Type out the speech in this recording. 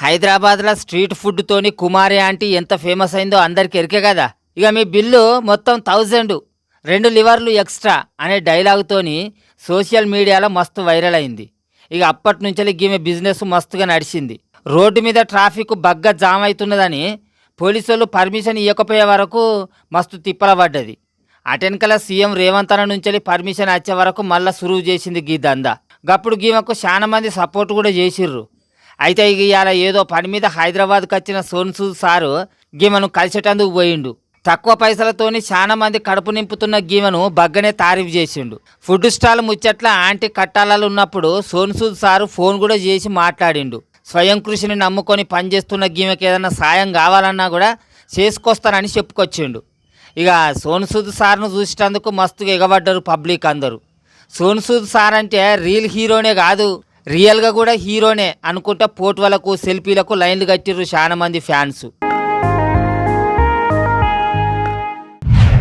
హైదరాబాద్లో స్ట్రీట్ ఫుడ్తోని కుమారి ఆంటీ ఎంత ఫేమస్ అయిందో అందరికి ఎరికే కదా. ఇక మీ బిల్లు మొత్తం 1000, 2 లివర్లు ఎక్స్ట్రా అనే డైలాగుతోని సోషల్ మీడియాలో మస్తు వైరల్ అయింది. ఇక అప్పటి నుంచి ఈమె బిజినెస్ మస్తుగా నడిచింది. రోడ్డు మీద ట్రాఫిక్ బగ్గా జామ్ అవుతున్నదని పోలీసులు పర్మిషన్ ఇవ్వకపోయే వరకు మస్తు తిప్పల పడ్డది. అటెన్కల సీఎం రేవంత్ అన్న నుంచి పర్మిషన్ వచ్చే వరకు మళ్ళీ సురువు చేసింది గీ దందా. గప్పుడు గీమెకు చాలా మంది సపోర్ట్ కూడా చేసిర్రు. అయితే ఇక ఇవాళ ఏదో పని మీద హైదరాబాద్కి వచ్చిన సోన్సూద్ సారు గీమను కలిసేటందుకు పోయిండు. తక్కువ పైసలతోని చాలా మంది కడుపు నింపుతున్న గీమను బగ్గనే తారీఫ్ చేసిండు. ఫుడ్ స్టాల్ ముచ్చట్ల ఆంటీ కట్టాలలో ఉన్నప్పుడు సోన్సూద్ సారు ఫోన్ కూడా చేసి మాట్లాడిండు. స్వయం కృషిని నమ్ముకొని పనిచేస్తున్న గీమెకి ఏదైనా సాయం కావాలన్నా కూడా చేసుకొస్తానని చెప్పుకొచ్చిండు. ఇక సోన్సూద్ సార్ను చూసేటందుకు మస్తుగా ఎగబడ్డారు పబ్లిక్ అందరూ. సోన్సూద్ సార్ అంటే రియల్ హీరోనే కాదు, రియల్గా కూడా హీరోనే అనుకుంటా పోటువలకు సెల్ఫీలకు లైన్లు కట్టిర్రు చాలా మంది ఫ్యాన్స్.